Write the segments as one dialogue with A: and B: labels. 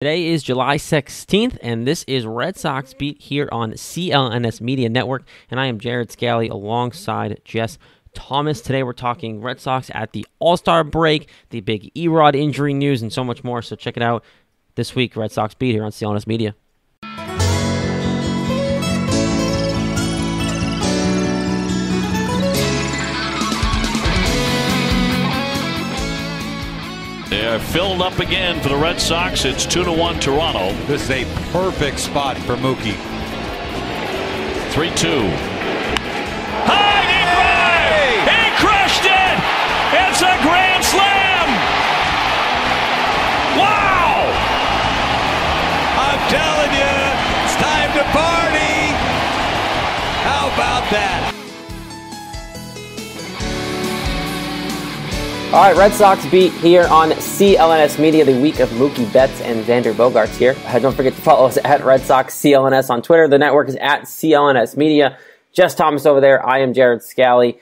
A: Today is July 16th, and this is Red Sox Beat here on CLNS Media Network, and I am Jared Scally alongside Jess Thomas. Today we're talking Red Sox at the All-Star break, the big ERod injury news, and so much more, so check it out this week, Red Sox Beat here on CLNS Media.
B: They are filled up again for the Red Sox. It's 2-1 Toronto.
C: This is a perfect spot for Mookie.
B: 3-2. High deep drive! He crushed it! It's a grand slam! Wow!
C: I'm telling you, it's time to party! How about that?
A: All right, Red Sox Beat here on CLNS Media, the week of Mookie Betts and Xander Bogaerts here. Don't forget to follow us at Red Sox CLNS on Twitter. The network is at CLNS Media. Jess Thomas over there. I am Jared Scally.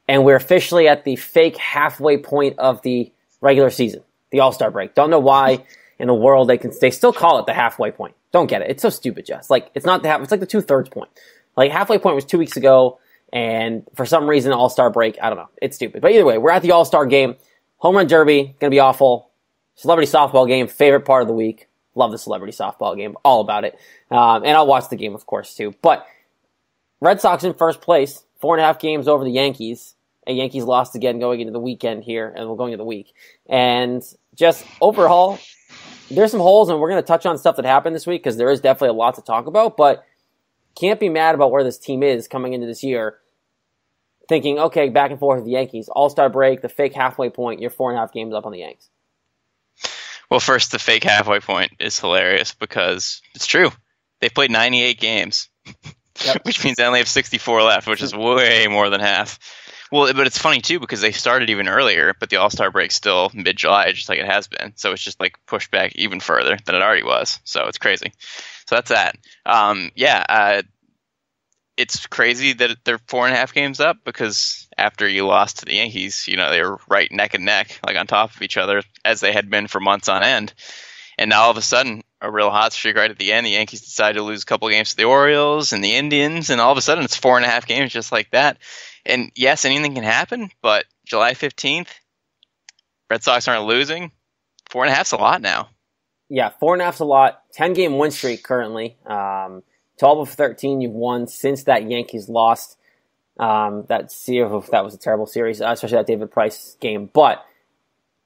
A: And we're officially at the fake halfway point of the regular season, the All-Star break. Don't know why in the world they still call it the halfway point. Don't get it. It's so stupid, Jess. Like, it's not the half, it's like the 2/3 point. Like, halfway point was 2 weeks ago. And for some reason, All-Star break, I don't know. It's stupid. But either way, we're at the All-Star game. Home run derby, going to be awful. Celebrity softball game, favorite part of the week. Love the celebrity softball game, all about it. And I'll watch the game, of course, too. But Red Sox in first place, 4.5 games over the Yankees. And Yankees lost again going into the weekend here, and we're going into the week. And just overall, there's some holes, and we're going to touch on stuff that happened this week because there is definitely a lot to talk about. But can't be mad about where this team is coming into this year, thinking, okay, back and forth with the Yankees. All-Star break, the fake halfway point, you're 4.5 games up on the Yanks.
D: Well, first, the fake halfway point is hilarious because it's true. They've played 98 games, yep. Which means they only have 64 left, which is way more than half. Well, but it's funny, too, because they started even earlier, but the All-Star break's still mid-July, just like it has been. So it's just like pushed back even further than it already was. So it's crazy. So that's that. It's crazy that they're 4.5 games up because after you lost to the Yankees, they were right neck and neck, like on top of each other, as they had been for months on end. And now all of a sudden, a real hot streak right at the end, the Yankees decided to lose a couple games to the Orioles and the Indians, and all of a sudden it's 4.5 games just like that. And yes, anything can happen, but July 15th, Red Sox aren't losing. 4.5's a lot now. Yeah,
A: 4.5's a lot. 10-game win streak currently. 12 of 13 you've won since that Yankees lost. That was a terrible series, especially that David Price game. But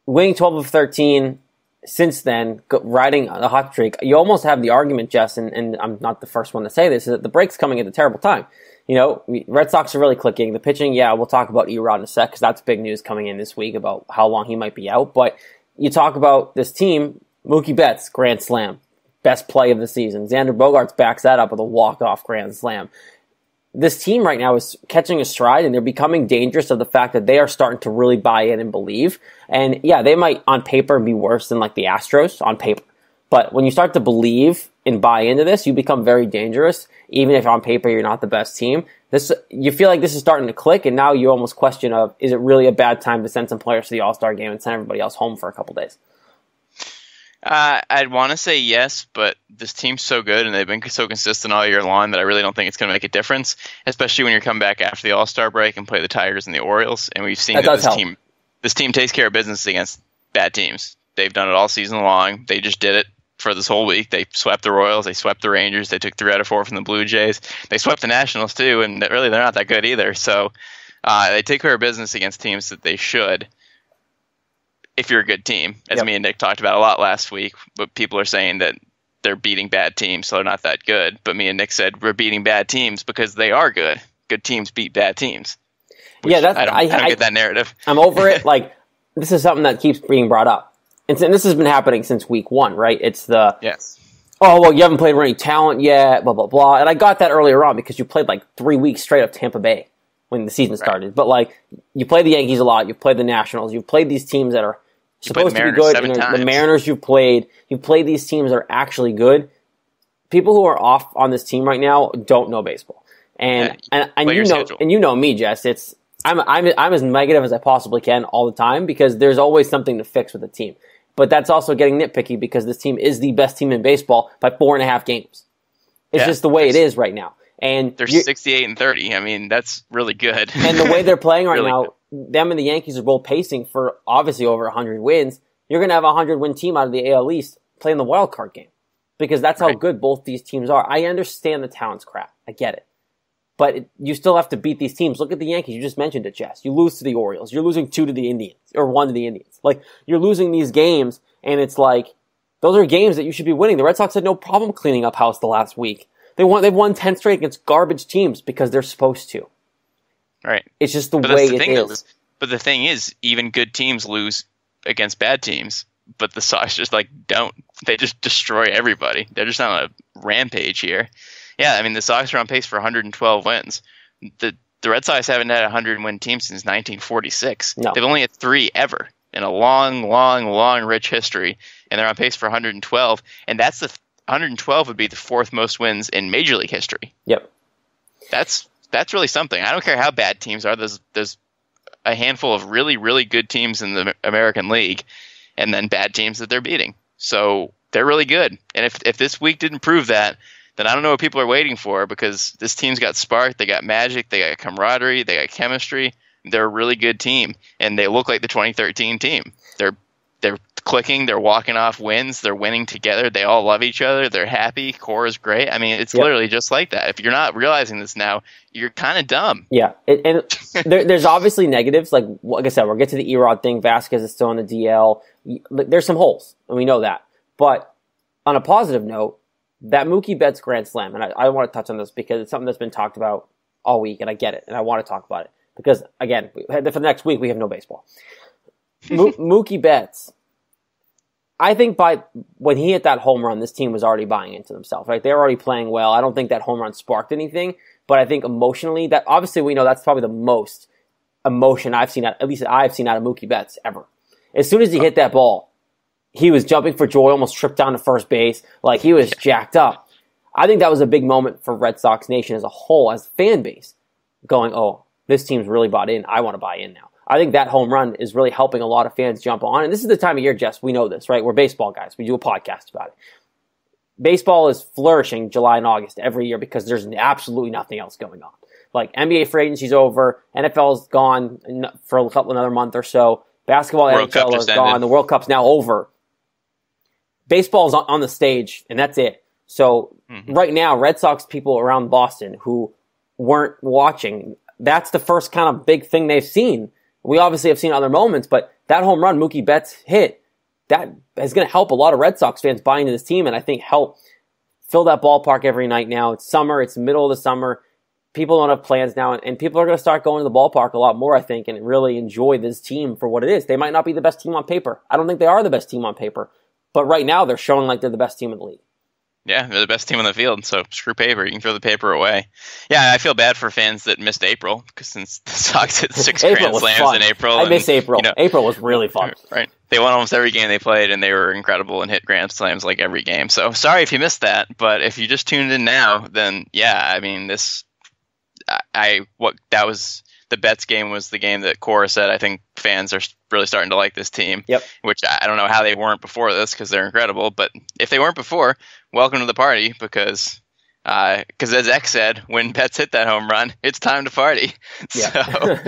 A: winning 12 of 13 since then, riding a hot streak, you almost have the argument, Jess, and I'm not the first one to say this, is that the break's coming at a terrible time. Red Sox are really clicking. The pitching, we'll talk about ERod in a sec, because that's big news coming in this week about how long he might be out. But you talk about this team, Mookie Betts, grand slam. Best play of the season. Xander Bogaerts backs that up with a walk-off grand slam. This team right now is catching a stride, and they're becoming dangerous of the fact that they are starting to really buy in and believe. And they might on paper be worse than like the Astros on paper. But when you start to believe and buy into this, you become very dangerous, even if on paper you're not the best team. You feel like this is starting to click, and now you almost question is it really a bad time to send some players to the All-Star game and send everybody else home for a couple days?
D: I'd want to say yes, but this team's so good and they've been so consistent all year long that I really don't think it's going to make a difference, especially when you're coming back after the All-Star break and play the Tigers and the Orioles. And we've seen that this team takes care of business against bad teams. They've done it all season long. They just did it for this whole week. They swept the Royals. They swept the Rangers. They took 3 out of 4 from the Blue Jays. They swept the Nationals too, and really they're not that good either. So they take care of business against teams that they should. If you're a good team, as me and Nick talked about a lot last week, but people are saying that they're beating bad teams, so they're not that good. But me and Nick said we're beating bad teams because they are good. Good teams beat bad teams. I don't get that narrative.
A: I'm over it. Like, this is something that keeps being brought up. And this has been happening since week 1, right? It's oh, well, you haven't played with any talent yet, blah, blah, blah. And I got that earlier on because you played like 3 weeks straight of Tampa Bay when the season started. Right. But like, you play the Yankees a lot, you've played the Nationals, you've played these teams that are supposed to be good. The Mariners you've played these teams that are actually good. People who are off on this team right now don't know baseball. And you know me, Jess. I'm as negative as I possibly can all the time because there's always something to fix with the team. But that's also getting nitpicky because this team is the best team in baseball by 4.5 games. It's just the way it is right now. And
D: they're 68-30. I mean, that's really good.
A: And the way they're playing right
D: really
A: now, them and the Yankees are both pacing for obviously over 100 wins. You're going to have a 100-win team out of the AL East playing the wild card game because that's how good both these teams are. I understand the talent's crap. I get it. But you still have to beat these teams. Look at the Yankees. You just mentioned it, Jess. You lose to the Orioles. You're losing 2 to the Indians, or 1 to the Indians. Like, you're losing these games, and it's like, those are games that you should be winning. The Red Sox had no problem cleaning up house the last week. They've won 10 straight against garbage teams because they're supposed to.
D: Right.
A: It's just the way it is.
D: But the thing is, even good teams lose against bad teams. But the Sox just don't. They just destroy everybody. They're just on a rampage here. Yeah, I mean, the Sox are on pace for 112 wins. The Red Sox haven't had a 100-win team since 1946.
A: No.
D: They've only had 3 ever in a long, rich history, and they're on pace for 112. And 112 would be the 4th most wins in Major League history.
A: Yep.
D: That's really something. I don't care how bad teams are. There's a handful of really, really good teams in the American League, and then bad teams that they're beating. So they're really good. And if this week didn't prove that, then I don't know what people are waiting for, because this team's got spark, they got magic, they got camaraderie, they got chemistry. They're a really good team, and they look like the 2013 team. They're clicking, they're walking off wins, they're winning together, they all love each other, they're happy, core is great. I mean, it's literally just like that. If you're not realizing this now, you're kind of dumb.
A: Yeah, and there's obviously negatives. Like I said, we'll get to the ERod thing. Vasquez is still on the DL. There's some holes, and we know that. But on a positive note, that Mookie Betts grand slam, and I want to touch on this because it's something that's been talked about all week, and I get it, and I want to talk about it. Because, again, for the next week, we have no baseball. Mookie Betts, I think when he hit that home run, this team was already buying into themselves, right? They were already playing well. I don't think that home run sparked anything, but I think emotionally, that obviously we know that's probably the most emotion I've seen, at least I've seen out of Mookie Betts ever. As soon as he hit that ball, he was jumping for joy, almost tripped down to first base. Like, he was jacked up. I think that was a big moment for Red Sox Nation as a whole, as a fan base, going, oh, this team's really bought in. I want to buy in now. I think that home run is really helping a lot of fans jump on. And this is the time of year, Jess, we know this, right? We're baseball guys. We do a podcast about it. Baseball is flourishing July and August every year because there's absolutely nothing else going on. Like, NBA free agency's over. NFL's gone for another month or so. Basketball, NHL is gone. The World Cup's now over. Baseball's on the stage, and that's it. So right now, Red Sox people around Boston who weren't watching, that's the first kind of big thing they've seen. We obviously have seen other moments, but that home run Mookie Betts hit, that is going to help a lot of Red Sox fans buy into this team, and I think help fill that ballpark every night now. It's summer. It's the middle of the summer. People don't have plans now, and people are going to start going to the ballpark a lot more, I think, and really enjoy this team for what it is. They might not be the best team on paper. I don't think they are the best team on paper, but right now they're showing like they're the best team in the league.
D: Yeah, they're the best team on the field, so screw paper. You can throw the paper away. Yeah, I feel bad for fans that missed April, because since the Sox hit 6 grand slams in April.
A: I miss April. April was really fun.
D: Right. They won almost every game they played, and they were incredible and hit grand slams like every game. So sorry if you missed that, but if you just tuned in now, then yeah, I mean, that was the Betts game was the game that Cora said, I think fans are really starting to like this team.
A: Yep.
D: Which I don't know how they weren't before this, because they're incredible. But if they weren't before, welcome to the party, because as X said, when Betts hit that home run, it's time to party.
A: Yeah.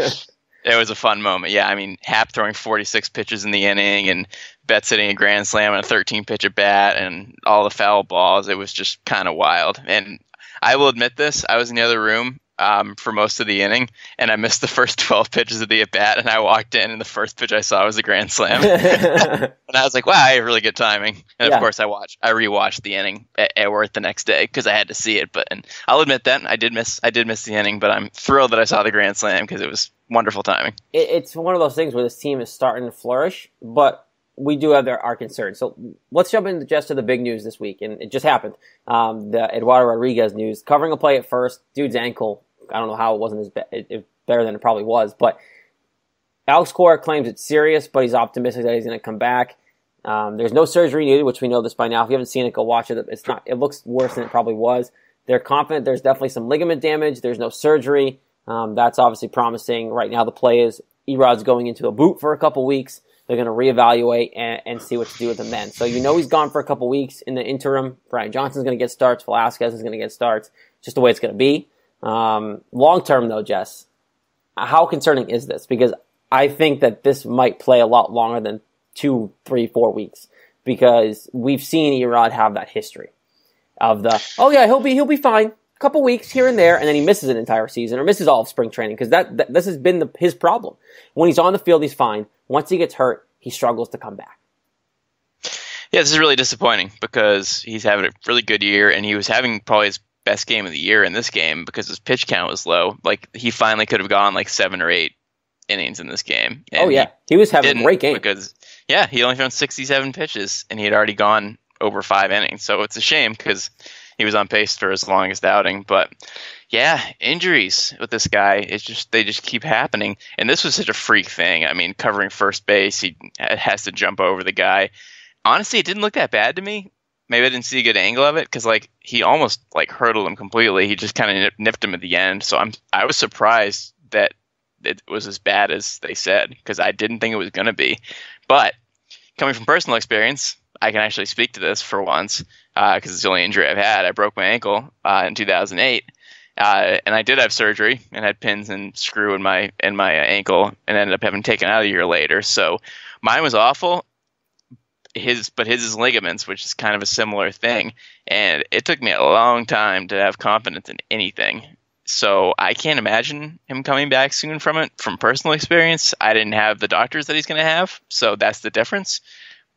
D: So it was a fun moment. Yeah, I mean, Happ throwing 46 pitches in the inning, and Betts hitting a grand slam and a 13-pitch at bat, and all the foul balls. It was just kind of wild. And I will admit this, I was in the other room for most of the inning, and I missed the first 12 pitches of the at-bat, and I walked in, and the first pitch I saw was a grand slam. And I was like, wow, I have really good timing. And of course, I rewatched the inning at work the next day, because I had to see it. And I'll admit that I did miss the inning, but I'm thrilled that I saw the grand slam, because it was wonderful timing.
A: It's one of those things where this team is starting to flourish, but we do have our concerns. So let's jump into just to the big news this week, and it just happened. The Eduardo Rodriguez news, covering a play at first, dude's ankle. I don't know how it wasn't better than it probably was, but Alex Cora claims it's serious, but he's optimistic that he's going to come back. There's no surgery needed, which we know this by now. If you haven't seen it, go watch it. It looks worse than it probably was. They're confident there's definitely some ligament damage. There's no surgery. That's obviously promising. Right now the play is ERod's going into a boot for a couple weeks. They're going to reevaluate and see what to do with him then. So he's gone for a couple weeks. In the interim, Brian Johnson's going to get starts. Velasquez is going to get starts. Just the way it's going to be. Long term, though, Jess, how concerning is this? Because I think that this might play a lot longer than 2, 3, 4 weeks. Because we've seen ERod have that history of he'll be fine. A couple weeks here and there, and then he misses an entire season or misses all of spring training because this has been his problem. When he's on the field, he's fine. Once he gets hurt, he struggles to come back.
D: Yeah, this is really disappointing because he's having a really good year, and he was having probably his best game of the year in this game because his pitch count was low. Like, he finally could have gone like 7 or 8 innings in this game.
A: He was having a great game.
D: Because, he only thrown 67 pitches, and he had already gone over 5 innings. So it's a shame because he was on pace for his longest outing. But, injuries with this guy, they just keep happening. And this was such a freak thing. I mean, covering first base, he has to jump over the guy. Honestly, it didn't look that bad to me. Maybe I didn't see a good angle of it because, he almost, hurdled him completely. He just kind of nipped him at the end. So I was surprised that it was as bad as they said because I didn't think it was going to be. But coming from personal experience, I can actually speak to this for once because it's the only injury I've had. I broke my ankle in 2008, and I did have surgery and had pins and screw in my ankle and ended up having taken out a year later. So mine was awful. His is ligaments, which is kind of a similar thing. And it took me a long time to have confidence in anything. So I can't imagine him coming back soon from it. From personal experience, I didn't have the doctors that he's going to have. So that's the difference.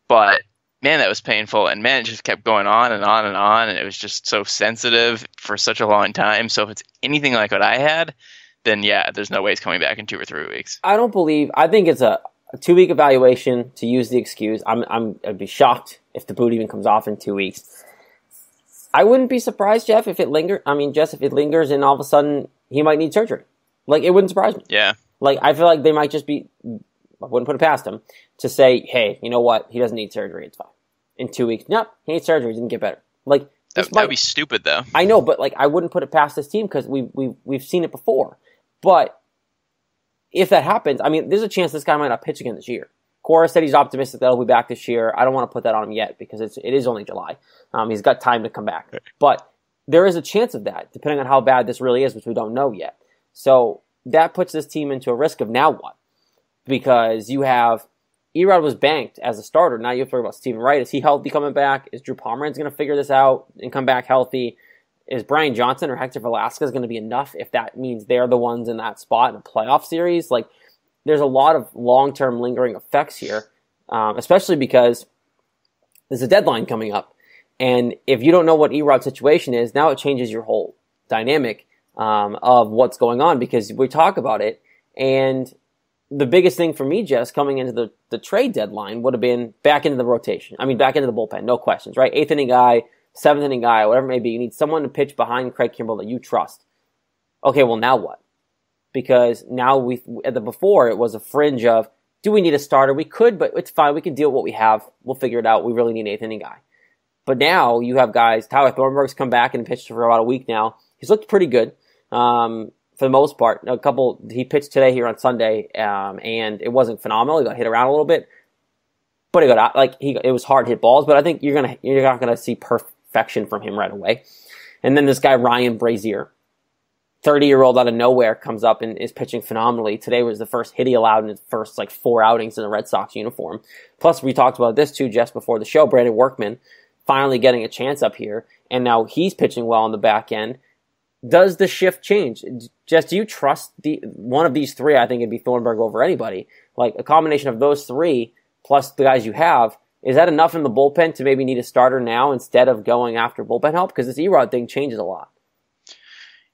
D: But man, that was painful. And man, it just kept going on and on and on. And it was just so sensitive for such a long time. So if it's anything like what I had, then there's no way he's coming back in 2 or 3 weeks.
A: I think it's a 2-week evaluation to use the excuse. I'd be shocked if the boot even comes off in 2 weeks. I wouldn't be surprised, Jeff, if it lingers. If it lingers and all of a sudden he might need surgery. It wouldn't surprise me.
D: Yeah.
A: I feel like they might just be, I wouldn't put it past him, to say, hey, you know what? He doesn't need surgery. It's fine. In 2 weeks, nope, he needs surgery. He didn't get better.
D: That would be stupid, though.
A: I know, but I wouldn't put it past this team because we've seen it before. But if that happens, there's a chance this guy might not pitch again this year. Cora said he's optimistic that he'll be back this year. I don't want to put that on him yet because it is only July. He's got time to come back. But there is a chance of that, depending on how bad this really is, which we don't know yet. So that puts this team into a risk of now what? Because you have ERod was banked as a starter. Now you have to worry about Steven Wright. Is he healthy coming back? Is Drew Pomeranz going to figure this out and come back healthy? Is Brian Johnson or Hector Velasquez going to be enough if that means they're the ones in that spot in a playoff series? There's a lot of long-term lingering effects here, especially because there's a deadline coming up. And if you don't know what EROD's situation is, now it changes your whole dynamic of what's going on because we talk about it. And the biggest thing for me, Jess, coming into the trade deadline would have been back into the rotation. Back into the bullpen, no questions, right? 8th inning guy, 7th inning guy, whatever it may be. You need someone to pitch behind Craig Kimbrell that you trust. Okay, well, now what? Because now before it was a fringe of, do we need a starter? We could, but it's fine. We can deal with what we have. We'll figure it out. We really need an 8th inning guy. But now you have guys, Tyler Thornburg's come back and pitched for about a week now. He's looked pretty good for the most part. He pitched today here on Sunday, and it wasn't phenomenal. He got hit around a little bit, but he got out. It was hard hit balls. But I think you're not gonna see perfection from him right away. And then this guy Ryan Brazier, 30-year-old out of nowhere, comes up and is pitching phenomenally. Today was the first hit he allowed in his first 4 outings in the Red Sox uniform. Plus, we talked about this too just before the show. Brandon Workman finally getting a chance up here, and now he's pitching well on the back end. Does the shift change? Jess, do you trust one of these three? I think it'd be Thornburg over anybody. A combination of those three plus the guys you have, is that enough in the bullpen to maybe need a starter now instead of going after bullpen help? Because this ERod thing changes a lot.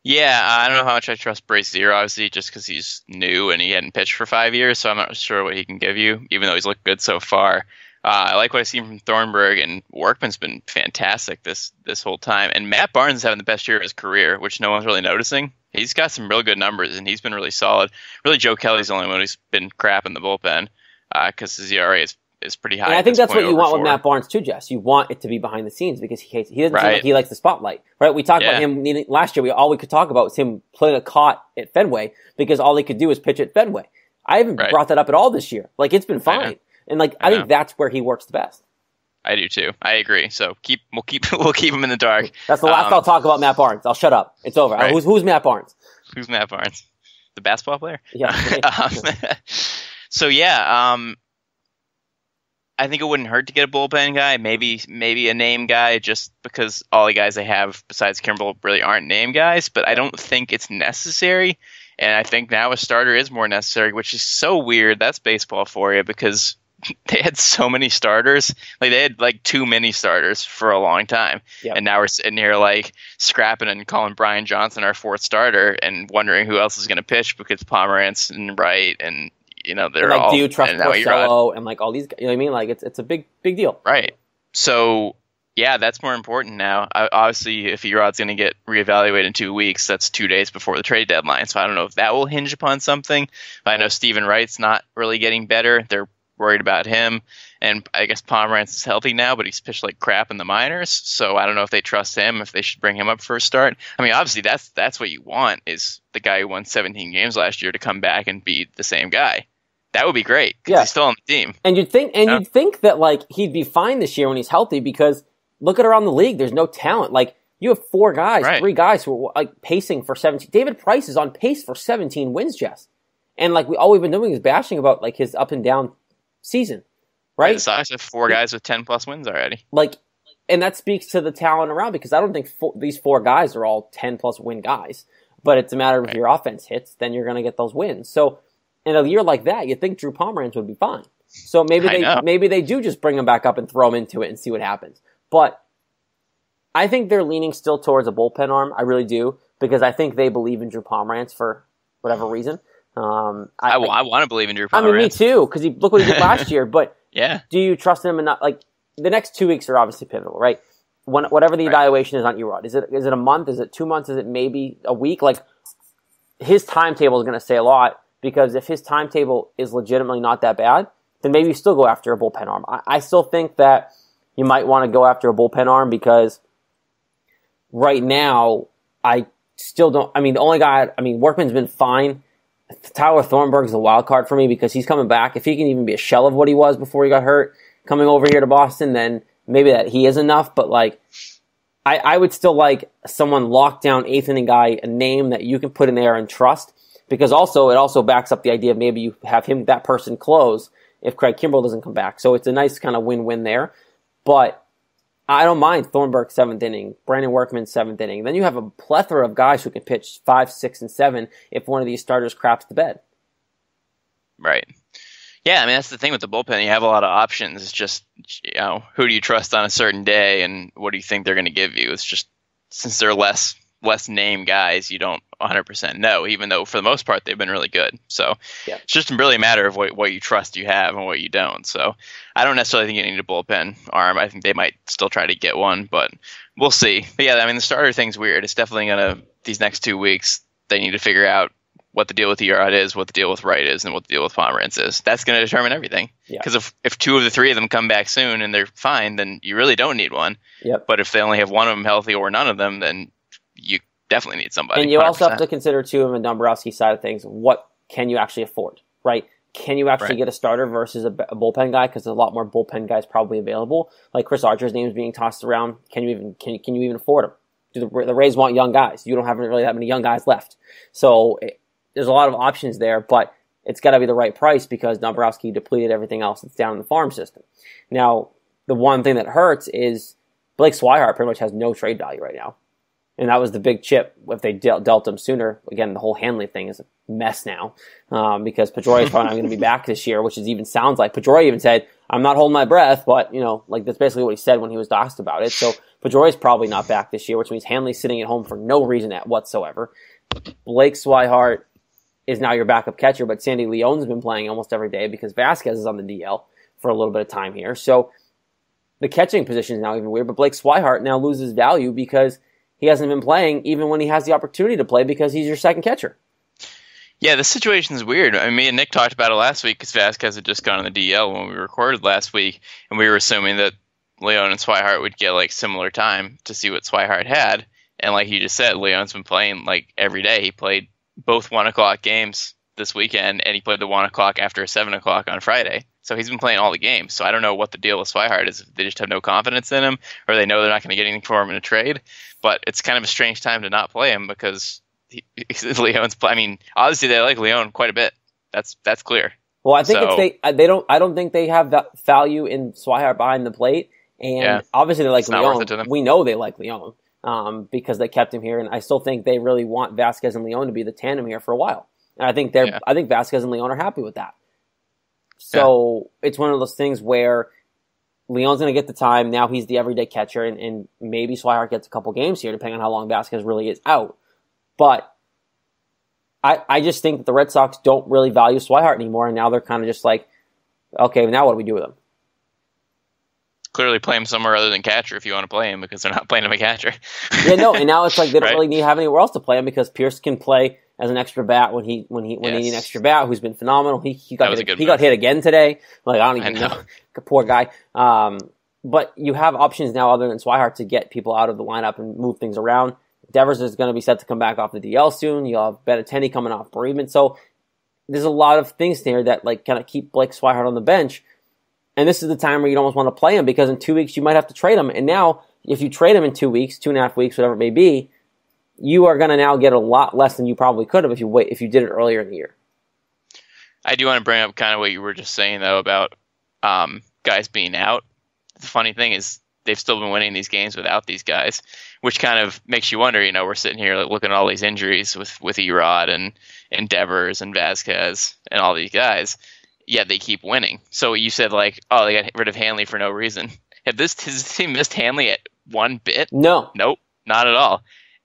D: Yeah, I don't know how much I trust Brazier, obviously, just because he's new and he hadn't pitched for 5 years, so I'm not sure what he can give you, even though he's looked good so far. I like what I've seen from Thornburg, and Workman's been fantastic this whole time. And Matt Barnes is having the best year of his career, which no one's really noticing. He's got some real good numbers, and he's been really solid. Really, Joe Kelly's the only one who's been crap in the bullpen because his ERA is pretty high.
A: And I think that's what you want with Matt Barnes too, Jess. You want it to be behind the scenes because he doesn't seem like he likes the spotlight, right? We talked about him last year. All we could talk about was him playing a caught at Fenway because all he could do was pitch at Fenway. I haven't brought that up at all this year. It's been fine. And like I think that's where he works the best.
D: I do too. I agree. So we'll keep him in the dark.
A: That's the last I'll talk about Matt Barnes. I'll shut up. It's over. Right. Who's Matt Barnes?
D: Who's Matt Barnes? The basketball player?
A: Yeah.
D: So I think it wouldn't hurt to get a bullpen guy, maybe a name guy, just because all the guys they have besides Kimbrel really aren't name guys. But I don't think it's necessary, and I think now a starter is more necessary, which is so weird. That's baseball for you, because they had so many starters. Like they had like too many starters for a long time, and now we're sitting here like scrapping and calling Brian Johnson our fourth starter and wondering who else is going to pitch because Pomerantz and Wright and. They're
A: like,
D: all.
A: Do you trust Porcello and like all these? You know what I mean? Like it's a big deal,
D: right? So that's more important now. Obviously, if ERod's going to get reevaluated in 2 weeks, that's 2 days before the trade deadline. So I don't know if that will hinge upon something. But I know Stephen Wright's not really getting better. They're worried about him, and I guess Pomerantz is healthy now, but he's pitched like crap in the minors. So I don't know if they trust him, if they should bring him up for a start. I mean, obviously that's what you want, is the guy who won 17 games last year to come back and be the same guy. That would be great because he's still on the team.
A: And you'd think that like he'd be fine this year when he's healthy, because look at around the league, there's no talent. Like you have 4 guys, 3 guys who are like pacing for 17. David Price is on pace for 17 wins, Jess. And like all we've been doing is bashing about like his up and down season, right?
D: The Sox have 4 guys with 10 plus wins already.
A: Like, and that speaks to the talent around, because I don't think these 4 guys are all 10 plus win guys. But it's a matter of if your offense hits, then you're going to get those wins. So. In a year like that, you'd think Drew Pomeranz would be fine. So maybe they do just bring him back up and throw him into it and see what happens. But I think they're leaning still towards a bullpen arm. I really do, because I think they believe in Drew Pomeranz for whatever reason.
D: I want to believe in Drew Pomeranz.
A: I mean, me too, because look what he did last year. But do you trust him enough? Like the next 2 weeks are obviously pivotal, right? Whatever the evaluation is on ERod, is it a month? Is it 2 months? Is it maybe a week? Like his timetable is going to say a lot. Because if his timetable is legitimately not that bad, then maybe you still go after a bullpen arm. I still think that you might want to go after a bullpen arm, because right now, I still don't. I mean, the only guy, Workman's been fine. Tyler Thornburg's the wild card for me, because he's coming back. If he can even be a shell of what he was before he got hurt, coming over here to Boston, then maybe that he is enough. But like, I would still like someone locked down 8th inning guy, a name that you can put in there and trust. Because it also backs up the idea of maybe you have that person close if Craig Kimbrel doesn't come back. So it's a nice kind of win-win there. But I don't mind Thornburg 7th inning, Brandon Workman 7th inning. Then you have a plethora of guys who can pitch 5, 6, and 7 if one of these starters craps the bed.
D: Right. Yeah, I mean, that's the thing with the bullpen. You have a lot of options. It's just, who do you trust on a certain day, and what do you think they're going to give you? It's just, since they're less name guys, you don't 100% know, even though for the most part they've been really good. So it's just really a matter of what you trust you have and what you don't. So I don't necessarily think you need a bullpen arm. I think they might still try to get one, but we'll see. But yeah, I mean, the starter thing's weird. It's definitely these next 2 weeks, they need to figure out what the deal with ERod is, what the deal with Wright is, and what the deal with Pomerantz is. That's going to determine everything. Because if 2 of the 3 of them come back soon and they're fine, then you really don't need one. But if they only have one of them healthy or none of them, then you definitely need somebody.
A: And you 100%. Also have to consider, too, on the Dombrowski side of things, what can you actually afford, right? Can you actually get a starter versus a bullpen guy? Because there's a lot more bullpen guys probably available. Like Chris Archer's name is being tossed around. Can you even afford him? Do the Rays want young guys? You don't have really that many young guys left. So there's a lot of options there, but it's got to be the right price, because Dombrowski depleted everything else that's down in the farm system. Now, the one thing that hurts is Blake Swihart pretty much has no trade value right now. And that was the big chip if they dealt him sooner. Again, the whole Hanley thing is a mess now, because Pedroia is probably not going to be back this year, which even sounds like Pedroia even said, "I'm not holding my breath," but like that's basically what he said when he was asked about it. So Pedroia is probably not back this year, which means Hanley's sitting at home for no reason whatsoever. Blake Swihart is now your backup catcher, but Sandy Leon's been playing almost every day because Vasquez is on the DL for a little bit of time here. So the catching position is now even weird, but Blake Swihart now loses value because he hasn't been playing even when he has the opportunity to play, because he's your second catcher.
D: Yeah, the situation's weird. I mean, me and Nick talked about it last week because Vasquez had just gone on the DL when we recorded last week, and we were assuming that Leon and Swihart would get like similar time to see what Swihart had. And like you just said, Leon's been playing like every day. He played both 1 o'clock games this weekend, and he played the 1 o'clock after 7 o'clock on Friday. So he's been playing all the games. So I don't know what the deal with Swihart is. If they just have no confidence in him, or they know they're not going to get anything for him in a trade. But it's kind of a strange time to not play him because Leon's. I mean, obviously they like Leon quite a bit. That's clear.
A: Well, I think they don't. I don't think they have that value in Swihart behind the plate, and obviously they like Leon. We know they like Leon because they kept him here, and I still think they really want Vasquez and Leon to be the tandem here for a while. And I think I think Vasquez and Leon are happy with that. So it's one of those things where Leon's going to get the time. Now he's the everyday catcher, and maybe Swihart gets a couple games here, depending on how long Vasquez really is out. But I just think that the Red Sox don't really value Swihart anymore, and now they're kind of just like, okay, now what do we do with him?
D: Clearly play him somewhere other than catcher if you want to play him, because they're not playing him a catcher.
A: And now it's like they don't really need to have anywhere else to play him because Pierce can play as an extra bat when he needs an extra bat, who's been phenomenal. He got hit again today. Like, I don't even know. Poor guy. But you have options now other than Swihart to get people out of the lineup and move things around. Devers is going to be set to come back off the DL soon. You'll have Benintendi coming off bereavement. So there's a lot of things there that like kind of keep Blake Swihart on the bench. And this is the time where you almost want to play him because in 2 weeks you might have to trade him. And now if you trade him in 2 weeks, 2.5 weeks, whatever it may be, you are going to now get a lot less than you probably could have if you did it earlier in the year.
D: I do want to bring up kind of what you were just saying, though, about guys being out. The funny thing is they've still been winning these games without these guys, which kind of makes you wonder, we're sitting here looking at all these injuries with ERod and Devers and Vasquez and all these guys, yet they keep winning. So you said, they got rid of Hanley for no reason. Has this team missed Hanley at one bit?
A: No.
D: Nope, not at all.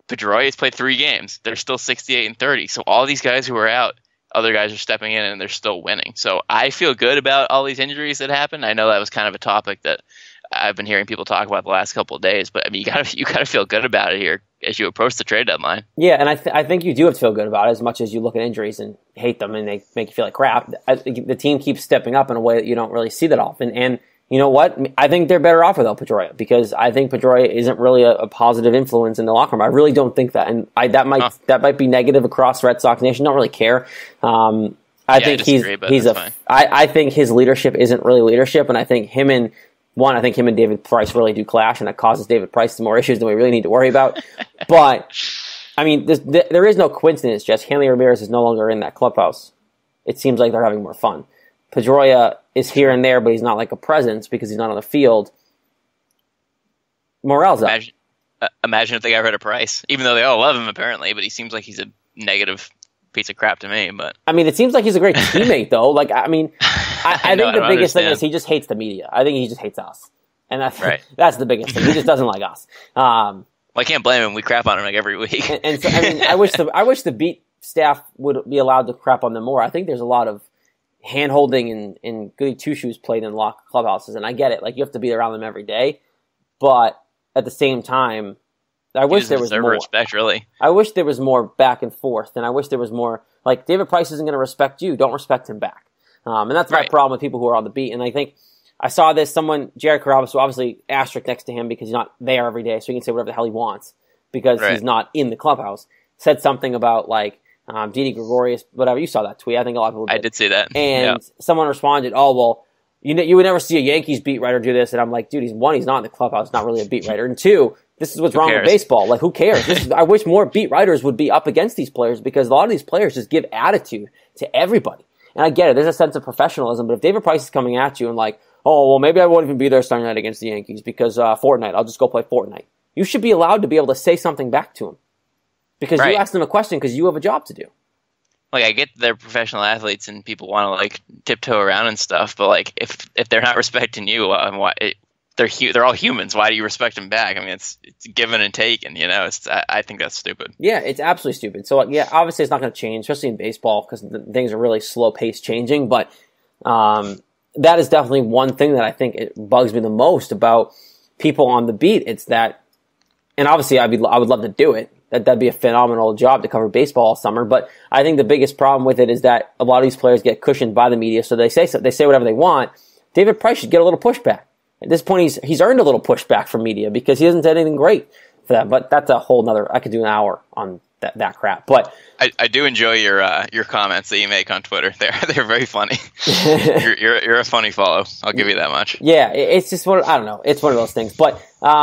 D: Pedroia has played 3 games. They're still 68-30. So all these guys who are out, other guys are stepping in and they're still winning. So I feel good about all these injuries that happened. I know that was kind of a topic that I've been hearing people talk about the last couple of days, but I mean, you gotta feel good about it here as you approach the trade deadline.
A: Yeah, and I think you do have to feel good about it as much as you look at injuries and hate them and they make you feel like crap. The team keeps stepping up in a way that you don't really see that often. And you know what? I think they're better off without Pedroia because I think Pedroia isn't really a positive influence in the locker room. I really don't think that, and that might be negative across Red Sox Nation. Don't really care. I think I think his leadership isn't really leadership, and I think him and David Price really do clash, and that causes David Price some more issues than we really need to worry about. But I mean, there is no coincidence. Just Hanley Ramirez is no longer in that clubhouse. It seems like they're having more fun. Pedroia is here and there, but he's not like a presence because he's not on the field. Morale's up.
D: Imagine if they got rid of Price, even though they all love him apparently, but he seems like he's a negative piece of crap to me. But
A: I mean, it seems like he's a great teammate, though. Like, I mean, I think the biggest thing is he just hates the media. I think he just hates us, and that's the biggest thing. He just doesn't like us.
D: Well, I can't blame him. We crap on him like every week.
A: and so, I mean, I wish the beat staff would be allowed to crap on them more. I think there's a lot of hand-holding and goody two-shoes played in locked clubhouses, and I get it. Like, you have to be around them every day, but at the same time, I wish there was more
D: respect. Really,
A: I wish there was more back and forth, and I wish there was more. Like, David Price isn't going to respect you; don't respect him back. And that's my problem with people who are on the beat. And I think I saw this. Jared Carrabis, who obviously asterisk next to him because he's not there every day, so he can say whatever the hell he wants because he's not in the clubhouse. Said something about like Didi Gregorius, whatever. You saw that tweet. I think a lot of people did.
D: I did see that.
A: And someone responded, "Oh well, you would never see a Yankees beat writer do this." And I'm like, dude, he's not in the clubhouse, not really a beat writer, and 2. This is what's wrong with baseball. Like, who cares? I wish more beat writers would be up against these players because a lot of these players just give attitude to everybody. And I get it. There's a sense of professionalism. But if David Price is coming at you and like, oh, well, maybe I won't even be there Sunday night against the Yankees because Fortnite. I'll just go play Fortnite. You should be allowed to be able to say something back to him because you asked them a question because you have a job to do.
D: Like, I get they're professional athletes and people want to like tiptoe around and stuff, but like if they're not respecting you, they're all humans. Why do you respect them back? I mean, it's given and taken. I think that's stupid.
A: Yeah, it's absolutely stupid. So yeah, obviously it's not going to change, especially in baseball because things are really slow paced changing. But that is definitely one thing that I think it bugs me the most about people on the beat. It's that, and obviously I would love to do it. That'd be a phenomenal job to cover baseball all summer. But I think the biggest problem with it is that a lot of these players get cushioned by the media, so they say whatever they want. David Price should get a little pushback. At this point, he's earned a little pushback from media because he hasn't said anything great for that. But that's a whole nother. I could do an hour on that crap. But
D: I do enjoy your comments that you make on Twitter. They're very funny. you're a funny follow. I'll give you that much.
A: Yeah, it's just I don't know. It's one of those things. But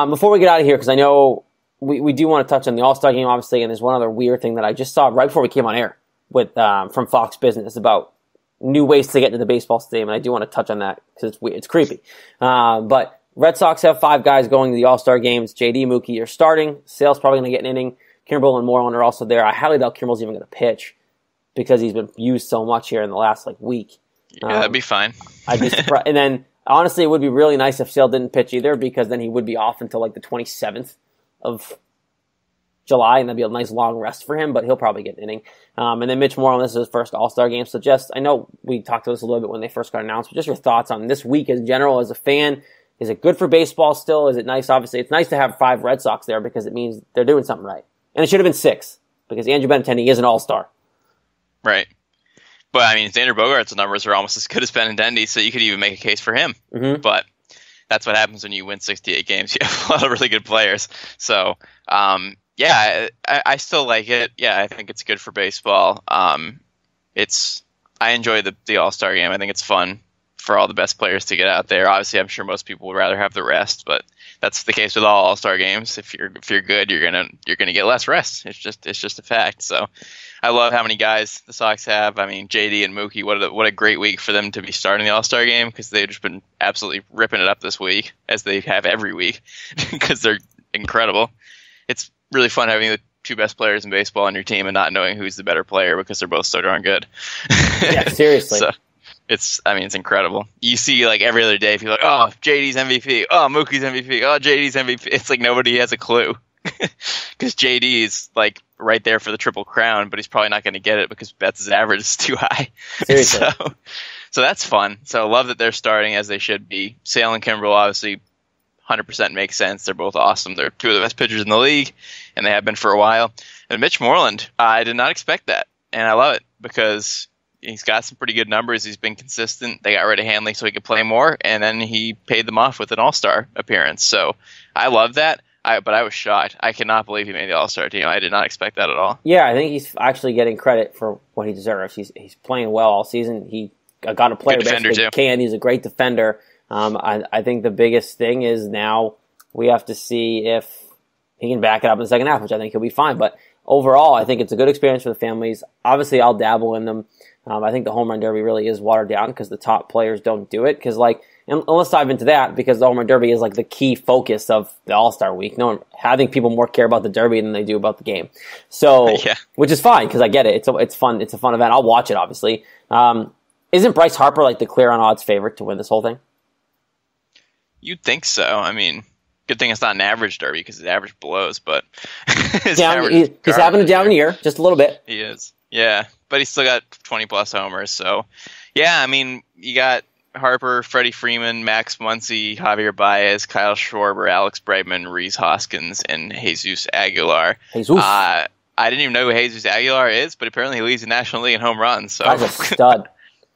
A: before we get out of here, because I know we do want to touch on the All-Star game, obviously, and there's one other weird thing that I just saw right before we came on air with from Fox Business about new ways to get into the baseball stadium, and I do want to touch on that because it's creepy. But Red Sox have 5 guys going to the All-Star games. JD, Mookie are starting. Sale's probably going to get an inning. Kimbrel and Moreland are also there. I highly doubt Kimbrel's even going to pitch because he's been used so much here in the last week.
D: Yeah, that'd be fine.
A: I'd be surprised. And then, honestly, it would be really nice if Sale didn't pitch either because then he would be off until the 27th of July, and that'd be a nice long rest for him, but he'll probably get an inning. And then Mitch Moreland, this is his first All-Star game. So I know we talked about this a little bit when they first got announced, but just your thoughts on this week in general as a fan. Is it good for baseball still? Is it nice? Obviously, it's nice to have 5 Red Sox there because it means they're doing something right. And it should have been 6 because Andrew Benintendi is an all-star. Right.
D: But, I mean, Xander Bogaerts' numbers are almost as good as Benintendi, so you could even make a case for him.
A: Mm-hmm.
D: But that's what happens when you win 68 games. You have a lot of really good players. So, yeah, I still like it. Yeah, I think it's good for baseball. I enjoy the All-Star game. I think it's fun for all the best players to get out there. Obviously, I'm sure most people would rather have the rest, but that's the case with all All-Star games. If you're good, you're gonna get less rest. It's just a fact. So I love how many guys the Sox have. I mean, JD and Mookie, what a great week for them to be starting the All-Star game because they've just been absolutely ripping it up this week, as they have every week, because they're incredible. It's really fun having the 2 best players in baseball on your team and not knowing who's the better player because they're both so darn good.
A: Yeah, seriously.
D: So, it's incredible. You see every other day, people are like, oh, JD's MVP, oh, Mookie's MVP, oh, JD's MVP. It's like nobody has a clue because JD is right there for the Triple Crown, but he's probably not going to get it because Betts' average is too high.
A: Seriously.
D: So that's fun. So I love that they're starting as they should be. Sale and Kimbrel obviously 100% makes sense. They're both awesome. They're 2 of the best pitchers in the league, and they have been for a while. And Mitch Moreland, I did not expect that, and I love it because he's got some pretty good numbers. He's been consistent. They got rid of Hanley so he could play more, and then he paid them off with an All-Star appearance. So I love that. But I was shocked. I cannot believe he made the All-Star team. I did not expect that at all.
A: Yeah, I think he's actually getting credit for what he deserves. He's playing well all season. He got a player best he can. He's a great defender. I think the biggest thing is now we have to see if he can back it up in the second half, which I think he'll be fine. But overall, I think it's a good experience for the families. Obviously, I'll dabble in them. I think the home run derby really is watered down because the top players don't do it. Because and let's dive into that because the home run derby is the key focus of the All-Star week. I think people more care about the derby than they do about the game. So, yeah. Which is fine because I get it. It's fun. It's a fun event. I'll watch it obviously. Isn't Bryce Harper the clear on odds favorite to win this whole thing?
D: You'd think so. I mean, good thing it's not an average derby because his average blows. But
A: he's having a down year, just a little bit.
D: He is. Yeah, but he's still got 20-plus homers. So, yeah, I mean, you got Harper, Freddie Freeman, Max Muncy, Javier Baez, Kyle Schwarber, Alex Bregman, Rhys Hoskins, and Jesus Aguilar. I didn't even know who Jesus Aguilar is, but apparently he leads the National League in home runs. So
A: that's a stud.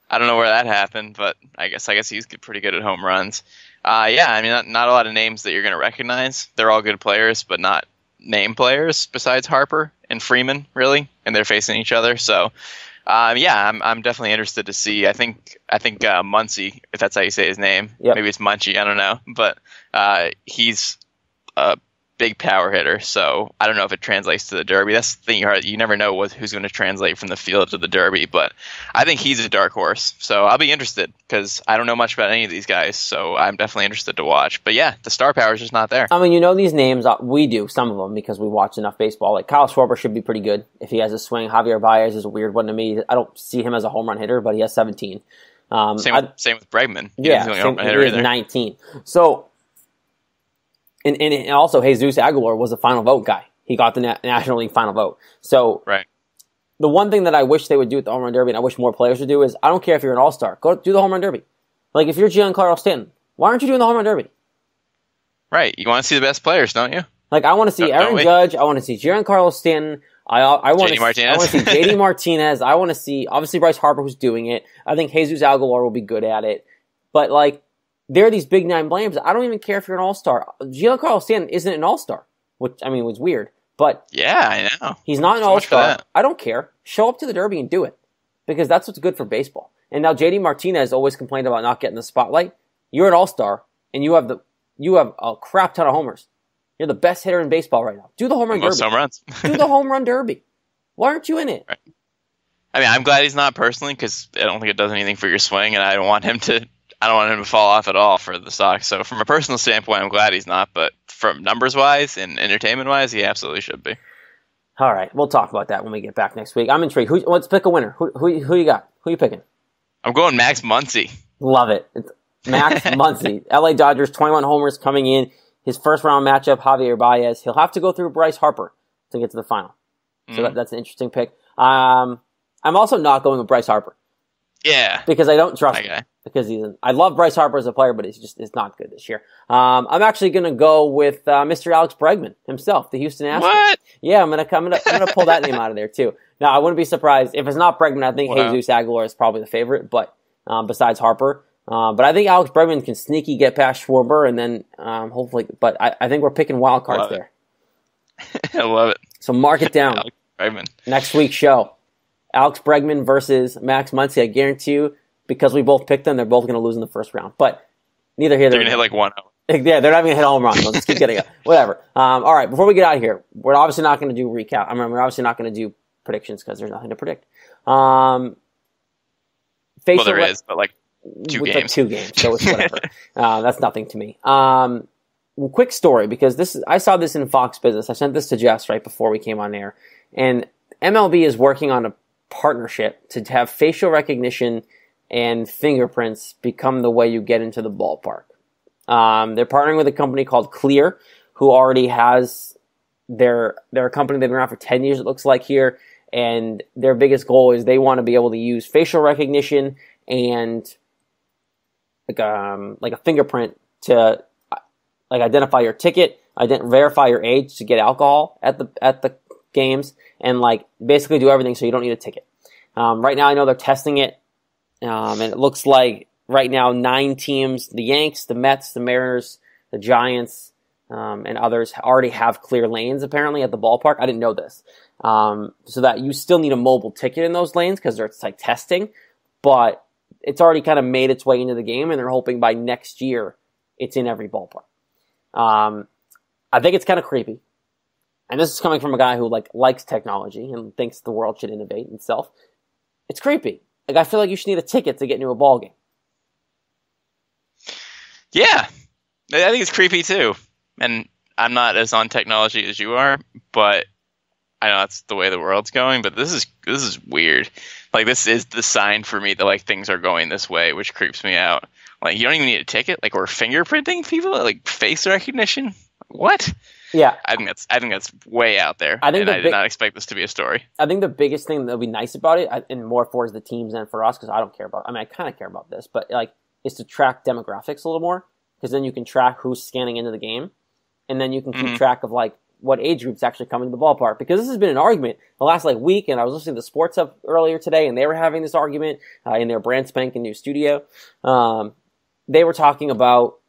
D: I don't know where that happened, but I guess he's pretty good at home runs. Yeah, I mean, not a lot of names that you're going to recognize. They're all good players, but not name players besides Harper and Freeman, really, and they're facing each other. So, yeah, I'm definitely interested to see. I think Muncy, if that's how you say his name, maybe it's Munchie, I don't know, but he's a big power hitter. So I don't know if it translates to the Derby. That's the thing. You never know who's going to translate from the field to the Derby, but I think he's a dark horse. So I'll be interested because I don't know much about any of these guys. So I'm definitely interested to watch. But yeah, the star power is just not there.
A: I mean, these names, we do, some of them, because we watch enough baseball. Kyle Schwarber should be pretty good if he has a swing. Javier Baez is a weird one to me. I don't see him as a home run hitter, but he has 17.
D: Same with Bregman.
A: He has 19. So, And also, Jesus Aguilar was a final vote guy. He got the National League final vote. So,
D: right.
A: The one thing that I wish they would do with the home run derby, and I wish more players would do, is I don't care if you're an all-star. Go do the home run derby. If you're Giancarlo Stanton, why aren't you doing the home run derby?
D: Right. You want to see the best players, don't you?
A: I want to see Aaron Judge. I want to see Giancarlo Stanton. I want to see JD Martinez. I want to see, obviously, Bryce Harper, who's doing it. I think Jesus Aguilar will be good at it. But, there are these big name blames. I don't even care if you're an all-star. Giancarlo Stanton isn't an all-star, which, was weird. But
D: yeah, I know.
A: He's not an all-star. I don't care. Show up to the Derby and do it. Because that's what's good for baseball. And now JD Martinez always complained about not getting the spotlight. You're an all-star, and you have a crap ton of homers. You're the best hitter in baseball right now. Do the home run derby.
D: Home runs.
A: Do the home run derby. Why aren't you in it?
D: Right. I mean, I'm glad he's not personally, because I don't think it does anything for your swing, and I don't want him to fall off at all for the Sox. So from a personal standpoint, I'm glad he's not. But from numbers-wise and entertainment-wise, he absolutely should be.
A: All right, we'll talk about that when we get back next week. I'm intrigued. Let's pick a winner. Who you got? Who you picking?
D: I'm going Max Muncy.
A: Love it. It's Max Muncy. LA Dodgers, 21 homers coming in. His first-round matchup, Javier Baez. He'll have to go through Bryce Harper to get to the final. So that's an interesting pick. I'm also not going with Bryce Harper.
D: Yeah.
A: Because I don't trust him. Because I love Bryce Harper as a player, but he's not good this year. I'm actually going to go with Mr. Alex Bregman himself, the Houston Astros.
D: What?
A: Yeah, I'm gonna pull that name out of there too. Now, I wouldn't be surprised if it's not Bregman. I think Jesus Aguilar is probably the favorite, but besides Harper. But I think Alex Bregman can sneaky get past Schwarber, and then hopefully. But I think we're picking wild cards there.
D: I love it.
A: So mark it down.
D: Alex Bregman. Next
A: week's show, Alex Bregman versus Max Muncy. I guarantee you, because we both picked them, they're both going to lose in the first round. But neither here.
D: They're going to hit like 1-0.
A: Yeah, they're not going to hit a home run. Let's keep getting it. Whatever. All right, before we get out of here, we're obviously not going to do recap. We're obviously not going to do predictions because there's nothing to predict.
D: Well, there is, but like 2 games.
A: Like 2 games, so it's whatever. That's nothing to me. Quick story, because I saw this in Fox Business. I sent this to Jess right before we came on air. And MLB is working on a partnership to have facial recognition and fingerprints become the way you get into the ballpark. They're partnering with a company called Clear, who already has their company. They've been around for 10 years, it looks like here. And their biggest goal is they want to be able to use facial recognition and like a fingerprint to like identify your ticket, verify your age to get alcohol at the games, and like basically do everything so you don't need a ticket. Right now, I know they're testing it, and it looks like right now 9 teams: the Yanks, the Mets, the Mariners, the Giants, and others already have clear lanes apparently at the ballpark. I didn't know this, so that you still need a mobile ticket in those lanes because it's like testing, but it's already kind of made its way into the game, and they're hoping by next year it's in every ballpark. I think it's kind of creepy. And this is coming from a guy who likes technology and thinks the world should innovate itself. It's creepy. I feel like you should need a ticket to get into a ball game.
D: Yeah. I think it's creepy too. And I'm not as on technology as you are, but I know that's the way the world's going, but this is weird. Like, this is the sign for me that like things are going this way, which creeps me out. Like, you don't even need a ticket. Like, we're fingerprinting people, like face recognition. What?
A: Yeah,
D: I think that's way out there. I did not expect this to be a story.
A: I think the biggest thing that'll be nice about it, and more for the teams than for us, because I don't care about. I kind of care about this, but is to track demographics a little more, because then you can track who's scanning into the game, and then you can keep track of what age groups actually come into the ballpark. Because this has been an argument the last week, and I was listening to the Sports Hub earlier today, and they were having this argument in their brand spanking new studio. They were talking about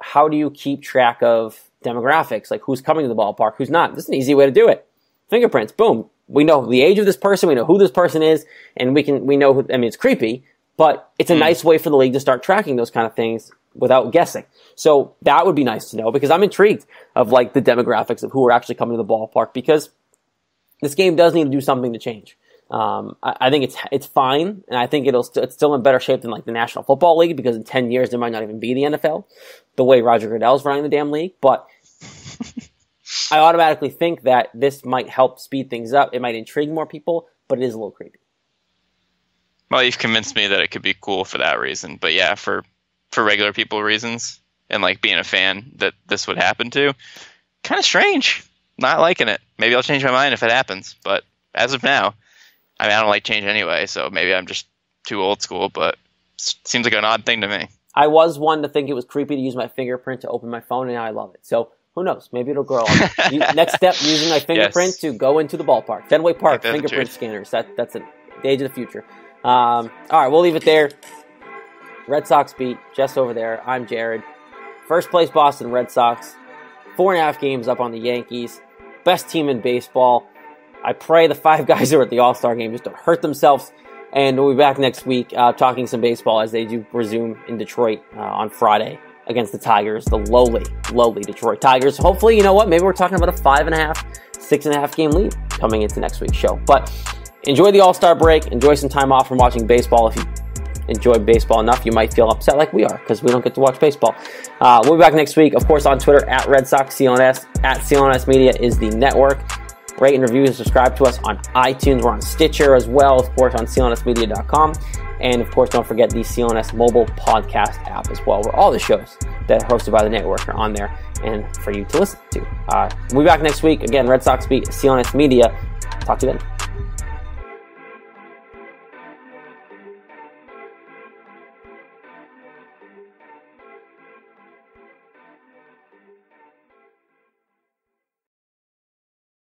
A: how do you keep track of demographics, like who's coming to the ballpark, who's not. This is an easy way to do it. Fingerprints, boom. We know the age of this person, we know who this person is, and we know who, it's creepy, but it's a nice way for the league to start tracking those kind of things without guessing. So that would be nice to know, because I'm intrigued of the demographics of who are actually coming to the ballpark, because this game does need to do something to change. I think it's fine, and I think it's still in better shape than the National Football League, because in 10 years there might not even be the NFL, the way Roger Goodell's running the damn league. But I automatically think that this might help speed things up. It might intrigue more people, but it is a little creepy.
D: Well, you've convinced me that it could be cool for that reason. But yeah, for regular people reasons, and being a fan that this would happen to, kind of strange. Not liking it. Maybe I'll change my mind if it happens. But as of now, I don't like change anyway, so maybe I'm just too old school, but it seems like an odd thing to me.
A: I was one to think it was creepy to use my fingerprint to open my phone, and now I love it. So who knows? Maybe it'll grow. Next step, using my fingerprint to go into the ballpark. Fenway Park, fingerprint scanners. That's it. The age of the future. All right, we'll leave it there. Red Sox beat, just over there. I'm Jared. First place Boston Red Sox. 4.5 games up on the Yankees. best team in baseball. I pray the 5 guys who are at the All-Star game just don't hurt themselves. And we'll be back next week talking some baseball as they do resume in Detroit on Friday against the Tigers, the lowly Detroit Tigers. Hopefully, you know what? Maybe we're talking about a 5.5, 6.5 game lead coming into next week's show. But enjoy the All-Star break. Enjoy some time off from watching baseball. If you enjoy baseball enough, you might feel upset like we are because we don't get to watch baseball. We'll be back next week, of course, on Twitter at Red Sox CLNS, at CLNS Media is the network. Rate and review and subscribe to us on iTunes. We're on Stitcher as well, of course, on CLNSmedia.com. And, of course, don't forget the CLNS mobile podcast app as well, where all the shows that are hosted by the network are on there and for you to listen to. We'll be back next week. Again, Red Sox Beat, CLNS Media. Talk to you then.